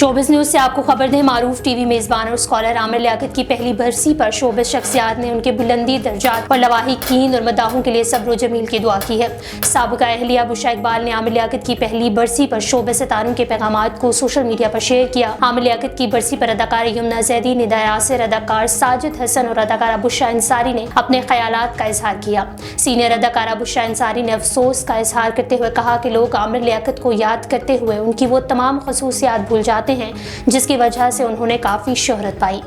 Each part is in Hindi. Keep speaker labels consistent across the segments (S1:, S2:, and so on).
S1: शोबिज़ न्यूज़ से आपको खबर दें, मारूफ टीवी मेज़बान और स्कॉलर आमिर लियाकत की पहली बरसी पर शोबिज़ शख्सियात ने उनके बुलंदी दर्जात और लवाहिकीन और मदाहों के लिए सब्र जमील की दुआ की है। साबिका अहलिया बुशरा इकबाल ने आमिर लियाकत की पहली बरसी पर शोबिज़ सितारों के पैगामात को सोशल मीडिया पर शेयर किया। आमिर लियाकत की बरसी पर अदाकार यमुना जैदी, निदा यासिर, अदाकार साजिद हसन और अदाकारा बुशरा अंसारी ने अपने ख्यालात का इजहार किया। सीनियर अदाकारा बुशरा अंसारी ने अफसोस का इजहार करते हुए कहा कि लोग आमिर लियाकत को याद करते हुए उनकी वो तमाम खसूसियात भूल जाते हैं जिसकी वजह से उन्होंने काफ़ी शोहरत पाई।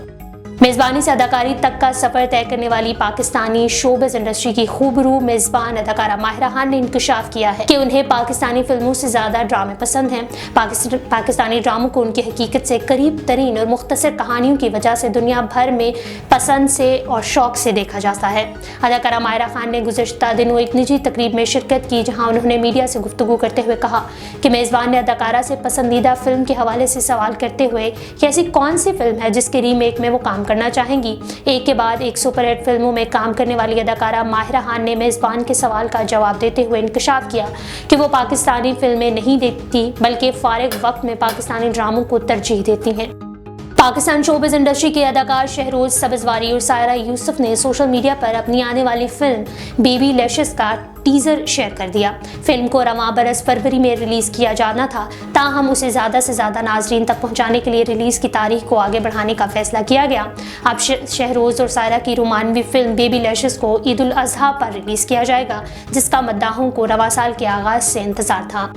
S1: मेज़बानी से अदाकारी तक का सफ़र तय करने वाली पाकिस्तानी शोबिज़ इंडस्ट्री की खूबरू मेज़बान अदाकारा माहिरा खान ने इंकशाफ किया है कि उन्हें पाकिस्तानी फिल्मों से ज़्यादा ड्रामे पसंद हैं। पाकिस्तानी ड्रामों को उनकी हकीकत से करीब तरीन और मुख्तसर कहानियों की वजह से दुनिया भर में पसंद से और शौक से देखा जाता है। अदाकारा माहिरा खान ने गुज़श्ता दिनों एक निजी तकरीब में शिरकत की, जहाँ उन्होंने मीडिया से गुफ्तगू करते हुए कहा कि मेज़बान ने अदाकारा से पसंदीदा फिल्म के हवाले से सवाल करते हुए कि ऐसी कौन सी फिल्म है जिसके रीमेक में वो काम करना चाहेंगी। एक के बाद एक सुपरहिट फिल्मों में काम करने वाली अदाकारा माहिरा खान ने मेज़बान के सवाल का जवाब देते हुए इंकशाफ किया कि वो पाकिस्तानी फिल्में नहीं देखती बल्कि फारिग वक्त में पाकिस्तानी ड्रामों को तरजीह देती हैं। पाकिस्तान शोबिज़ इंडस्ट्री के अदाकार शहरोज सब्ज़वारी और सायरा यूसुफ ने सोशल मीडिया पर अपनी आने वाली फिल्म बेबी लैशेस का टीज़र शेयर कर दिया। फिल्म को रवां बरस फरवरी में रिलीज़ किया जाना था, ताहम उसे ज़्यादा से ज़्यादा नाजरीन तक पहुँचाने के लिए रिलीज़ की तारीख को आगे बढ़ाने का फैसला किया गया। अब शहरोज और सायरा की रोमानवी फिल्म बेबी लैशेस को ईद उल अज़हा पर रिलीज़ किया जाएगा, जिसका मद्दाहों को रवां साल के आगाज़ से इंतज़ार था।